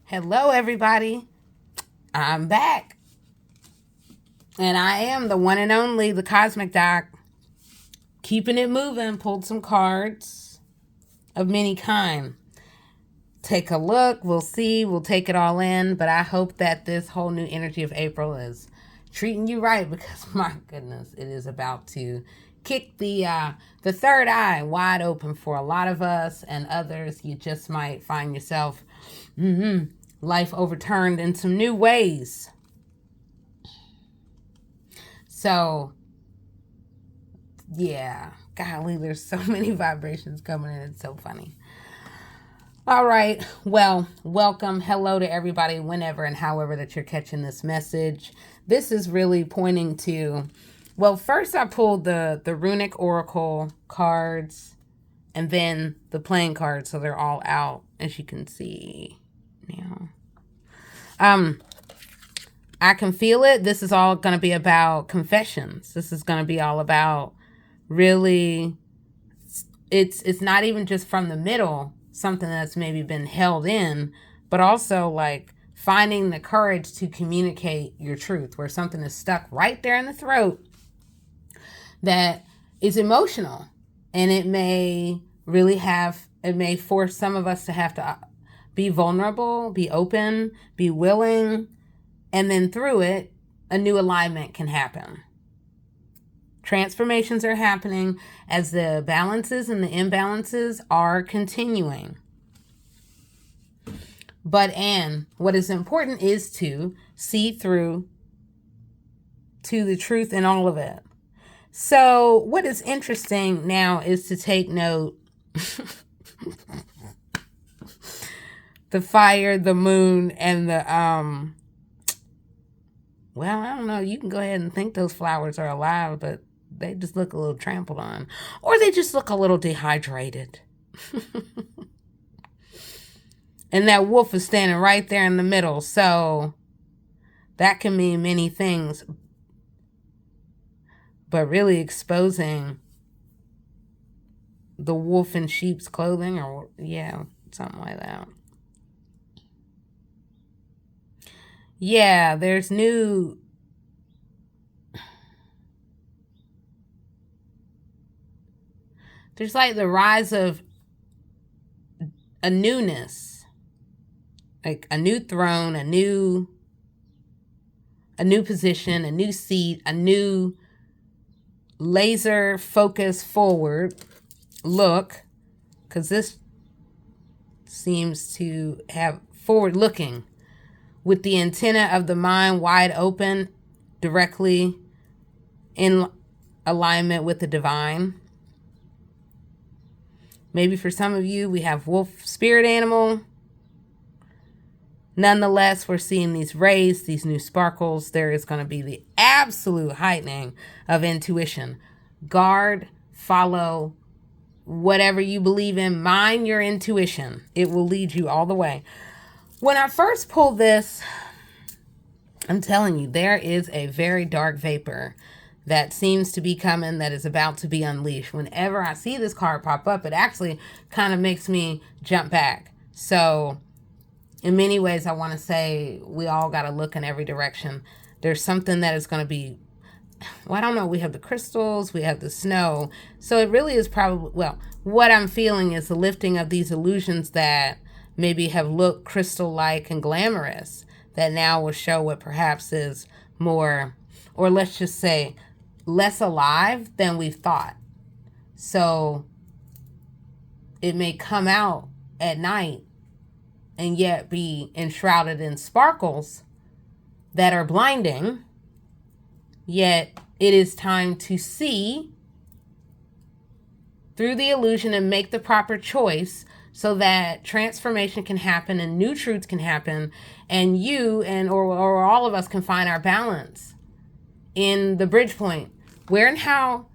Hello, everybody. I'm back. And I am the one and only, the Cosmic Doc. Keeping it moving, pulled some cards of many kind. Take a look, we'll see, we'll take it all in. But I hope that this whole new energy of April is treating you right, because my goodness, it is about to kick the third eye wide open for a lot of us, and others you just might find yourself life overturned in some new ways. So yeah, golly, there's so many vibrations coming in. It's so funny. All right, well, welcome. Hello to everybody, whenever and however that you're catching this message. This is really pointing to, well, first I pulled the runic oracle cards and then the playing cards, so they're all out, as you can see now. I can feel it. This is all going to be about confessions. This is going to be all about really, it's not even just from the middle, something that's maybe been held in, but also like finding the courage to communicate your truth, where something is stuck right there in the throat that is emotional, and it may force some of us to have to be vulnerable, be open, be willing, and then through it, a new alignment can happen. Transformations are happening as the balances and the imbalances are continuing. And what is important is to see through to the truth in all of it. So what is interesting now is to take note. The fire, the moon, and the well, I don't know. You can go ahead and think those flowers are alive, but they just look a little trampled on. Or they just look a little dehydrated. And that wolf is standing right there in the middle. So that can mean many things. But really exposing the wolf in sheep's clothing, or yeah, something like that. Yeah, there's like the rise of a newness, like a new throne, a new position, a new seat, a new laser focus forward look, because this seems to have forward looking, with the antenna of the mind wide open, directly in alignment with the divine. Maybe for some of you, we have wolf spirit animal. Nonetheless, we're seeing these rays, these new sparkles. There is going to be the absolute heightening of intuition. Guard, follow, whatever you believe in, mind your intuition. It will lead you all the way. When I first pulled this, I'm telling you, there is a very dark vapor that seems to be coming, that is about to be unleashed. Whenever I see this card pop up, it actually kind of makes me jump back. So in many ways, I want to say we all got to look in every direction. There's something that is going to be, well, I don't know. We have the crystals, we have the snow. So it really is probably, well, what I'm feeling is the lifting of these illusions that maybe have looked crystal-like and glamorous, that now will show what perhaps is more, or let's just say, less alive than we've thought. So it may come out at night and yet be enshrouded in sparkles that are blinding, yet it is time to see through the illusion and make the proper choice, so that transformation can happen and new truths can happen, and you or all of us can find our balance in the bridge point. Where and how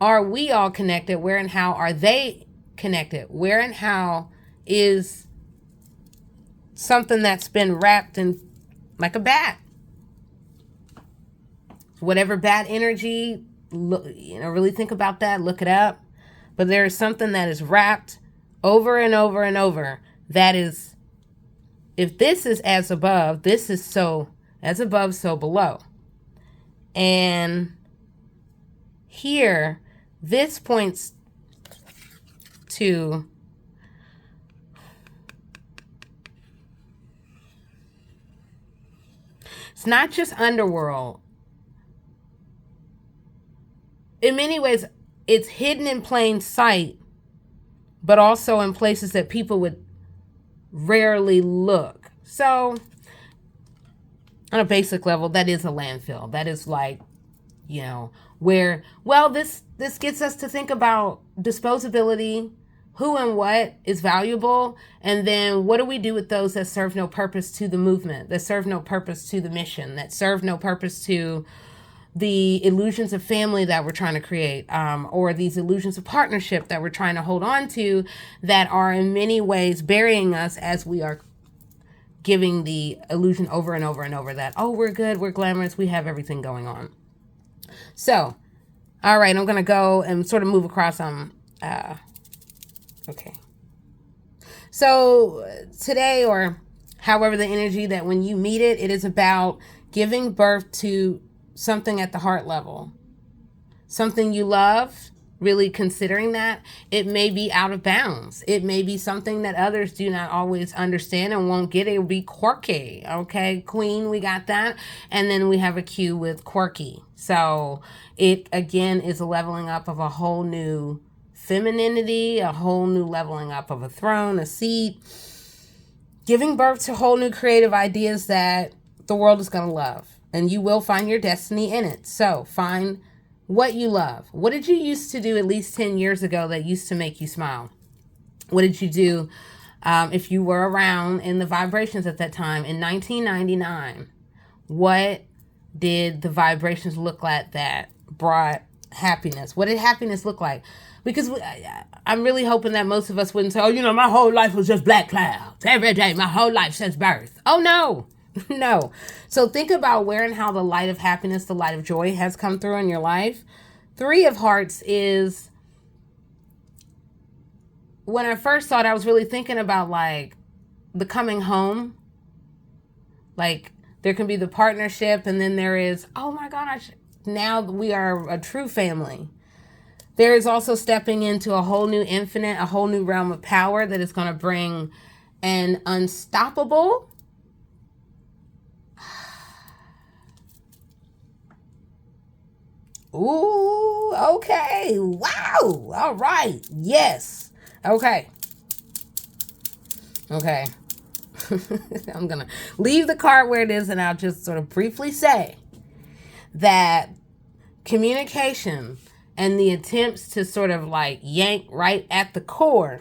are we all connected? Where and how are they connected? Where and how is something that's been wrapped in like a bat? Whatever bat energy, really think about that, look it up. But there is something that is wrapped over and over and over that is if this is as above, this is so as above, so below. And here, this points to it's not just underworld. In many ways, it's hidden in plain sight, but also in places that people would rarely look. So, on a basic level, that is a landfill. That is like, you know, where, well, this gets us to think about disposability, who and what is valuable, and then what do we do with those that serve no purpose to the movement, that serve no purpose to the mission, that serve no purpose to the illusions of family that we're trying to create, or these illusions of partnership that we're trying to hold on to, that are in many ways burying us as we are giving the illusion over and over and over that, oh, we're good, we're glamorous, we have everything going on. So, all right, I'm going to go and sort of move across okay. So today, or however the energy that when you meet it, it is about giving birth to something at the heart level, something you love, really considering that. It may be out of bounds. It may be something that others do not always understand and won't get. It will be quirky. Okay, Queen, we got that. And then we have a Q with quirky. So it, again, is a leveling up of a whole new femininity, a whole new leveling up of a throne, a seat, giving birth to whole new creative ideas that the world is going to love. And you will find your destiny in it. So find what you love. What did you used to do at least 10 years ago that used to make you smile? What did you do if you were around in the vibrations at that time in 1999? What did the vibrations look like that brought happiness? What did happiness look like? Because I'm really hoping that most of us wouldn't say, oh, you know, my whole life was just black clouds. Every day, my whole life since birth. Oh, no. No. So think about where and how the light of happiness, the light of joy has come through in your life. 3 of Hearts is, when I first thought, I was really thinking about like the coming home. Like there can be the partnership, and then there is, oh my gosh, now we are a true family. There is also stepping into a whole new infinite, a whole new realm of power that is going to bring an unstoppable, ooh, okay, wow, all right, yes, okay. I'm going to leave the card where it is, and I'll just sort of briefly say that communication and the attempts to sort of like yank right at the core,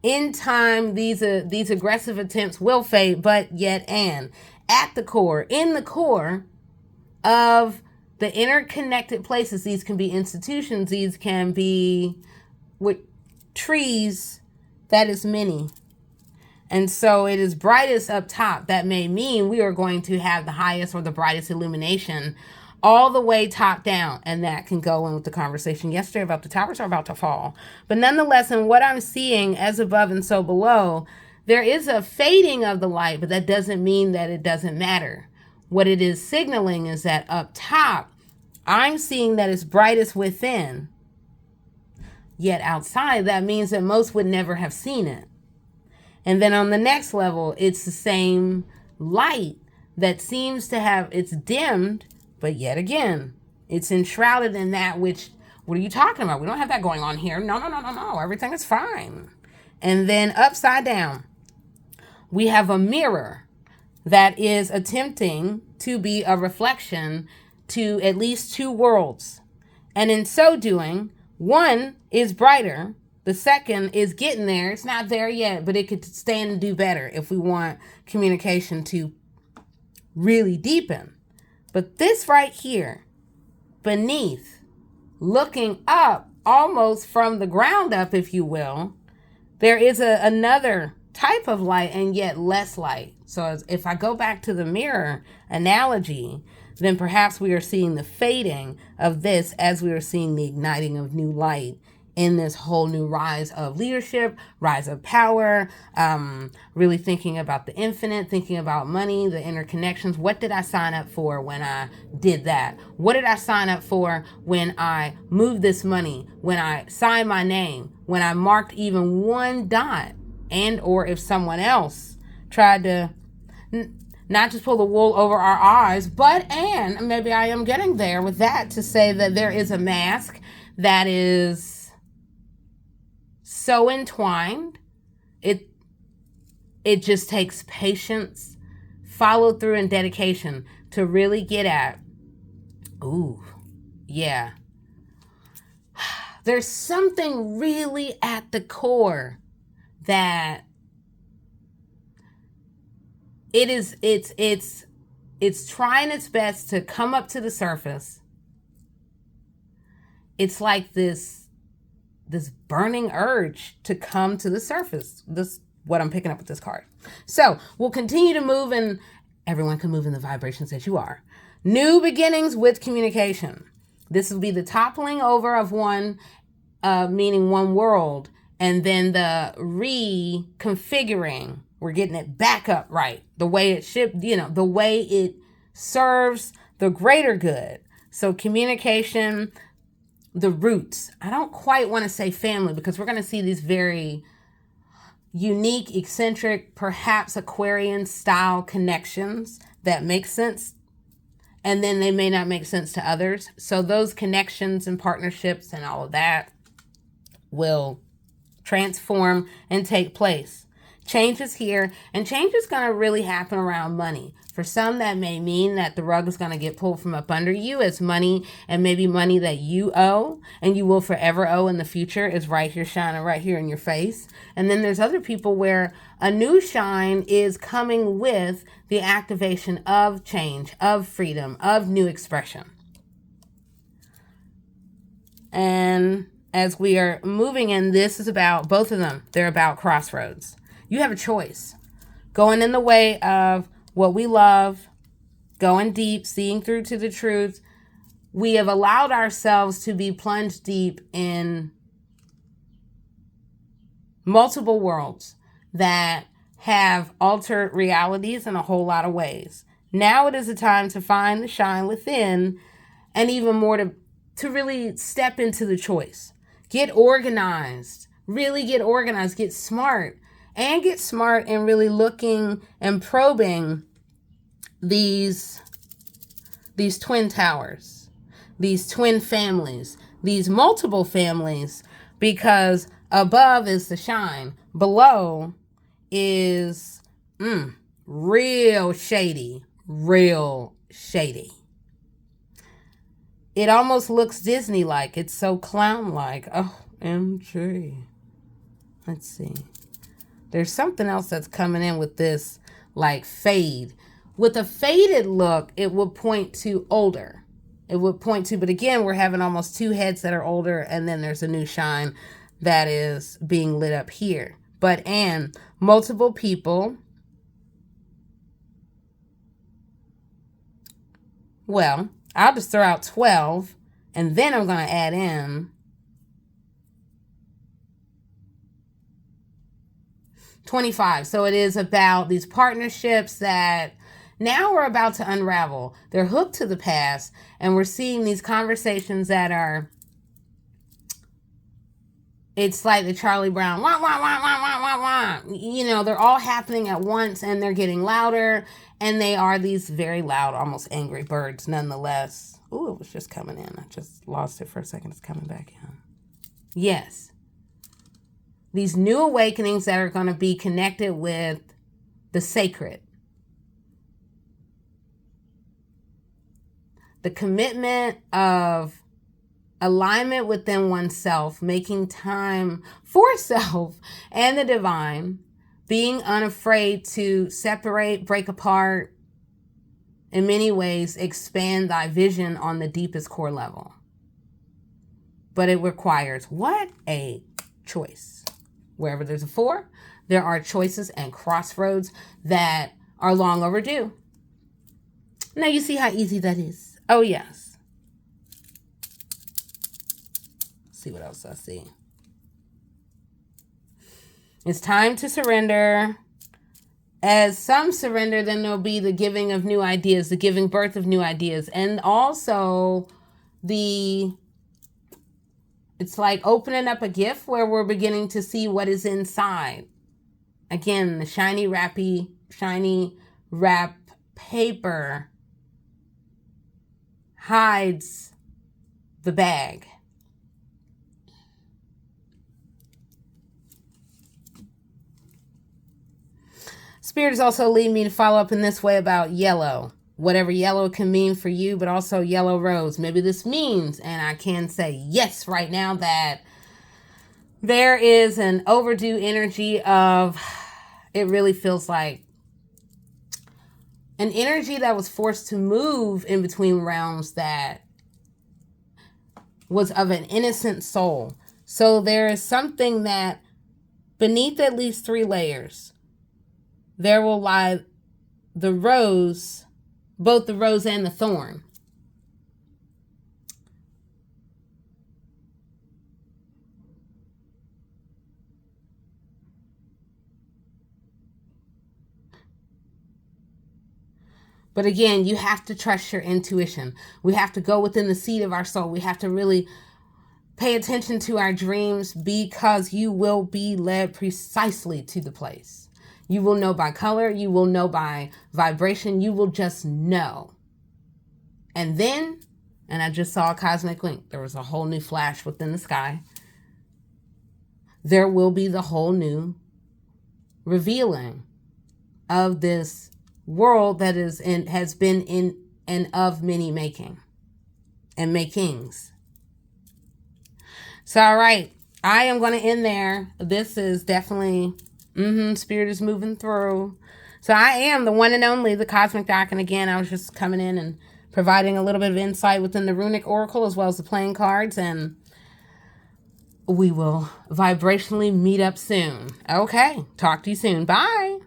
in time, these aggressive attempts will fade, but yet and at the core, in the core of the interconnected places, these can be institutions, these can be with trees, that is many. And so it is brightest up top. That may mean we are going to have the highest or the brightest illumination all the way top down. And that can go in with the conversation yesterday about the towers are about to fall. But nonetheless, in what I'm seeing as above and so below, there is a fading of the light, but that doesn't mean that it doesn't matter. What it is signaling is that up top, I'm seeing that it's brightest within. Yet outside, that means that most would never have seen it. And then on the next level, it's the same light that seems to have, it's dimmed, but yet again, it's enshrouded in that which, what are you talking about? We don't have that going on here. No. Everything is fine. And then upside down, we have a mirror that is attempting to be a reflection to at least 2 worlds. And in so doing, one is brighter. The second is getting there. It's not there yet, but it could stand and do better if we want communication to really deepen. But this right here, beneath, looking up, almost from the ground up, if you will, there is another type of light and yet less light. So if I go back to the mirror analogy, then perhaps we are seeing the fading of this as we are seeing the igniting of new light in this whole new rise of leadership, rise of power, really thinking about the infinite, thinking about money, the interconnections. What did I sign up for when I did that? What did I sign up for when I moved this money, when I signed my name, when I marked even one dot? And or if someone else tried to not just pull the wool over our eyes, but, and maybe I am getting there with that, to say that there is a mask that is so entwined. It just takes patience, follow through, and dedication to really get at, ooh, yeah. There's something really at the core that it's trying its best to come up to the surface. It's like this burning urge to come to the surface. This what I'm picking up with this card. So we'll continue to move, and everyone can move in the vibrations that you are. New beginnings with communication. This will be the toppling over of one, meaning one world, and then the reconfiguring. We're getting it back up right, the way it should, the way it serves the greater good. So communication, the roots. I don't quite want to say family, because we're going to see these very unique, eccentric, perhaps Aquarian style connections that make sense, and then they may not make sense to others. So those connections and partnerships and all of that will transform and take place. Change is here, and change is going to really happen around money. For some, that may mean that the rug is going to get pulled from up under you, as money, and maybe money that you owe and you will forever owe in the future, is right here, shining right here in your face. And then there's other people where a new shine is coming with the activation of change, of freedom, of new expression. And as we are moving in, this is about both of them. They're about crossroads. You have a choice. Going in the way of what we love, going deep, seeing through to the truth. We have allowed ourselves to be plunged deep in multiple worlds that have altered realities in a whole lot of ways. Now it is a time to find the shine within, and even more to really step into the choice. Get organized. Really get organized. Get smart. And get smart in really looking and probing these twin towers, these twin families, these multiple families, because above is the shine. Below is real shady, real shady. It almost looks Disney-like. It's so clown-like. Oh, MG. Let's see. There's something else that's coming in with this, like fade. With a faded look, it would point to older. It would point to, but again, we're having almost two heads that are older, and then there's a new shine that is being lit up here. But, and multiple people. Well, I'll just throw out 12, and then I'm going to add in 25. So it is about these partnerships that now we're about to unravel. They're hooked to the past, and we're seeing these conversations that are, it's like the Charlie Brown, wah, wah, wah, wah, wah, wah, wah. They're all happening at once, and they're getting louder, and they are these very loud, almost angry birds nonetheless. Ooh, it was just coming in. I just lost it for a second. It's coming back in. Yes. These new awakenings that are going to be connected with the sacred. The commitment of alignment within oneself, making time for self and the divine, being unafraid to separate, break apart, in many ways, expand thy vision on the deepest core level. But it requires what? A choice. Wherever there's a 4, there are choices and crossroads that are long overdue. Now you see how easy that is. Oh, yes. Let's see what else I see. It's time to surrender. As some surrender, then there'll be the giving of new ideas, the giving birth of new ideas. And also it's like opening up a gift where we're beginning to see what is inside. Again, the shiny wrap paper hides the bag. Spirit is also leading me to follow up in this way about yellow. Whatever yellow can mean for you, but also yellow rose. Maybe this means, and I can say yes right now, that there is an overdue energy of, it really feels like an energy that was forced to move in between realms that was of an innocent soul. So there is something that beneath at least 3 layers, there will lie the rose, both the rose and the thorn. But again, you have to trust your intuition. We have to go within the seat of our soul. We have to really pay attention to our dreams, because you will be led precisely to the place. You will know by color. You will know by vibration. You will just know. And then, and I just saw a cosmic link. There was a whole new flash within the sky. There will be the whole new revealing of this world that has been in and of many making and makings. So, all right, I am going to end there. This is definitely, Spirit is moving through. So I am the one and only, the Cosmic Doc. And again, I was just coming in and providing a little bit of insight within the Runic Oracle as well as the playing cards. And we will vibrationally meet up soon. Okay, talk to you soon. Bye.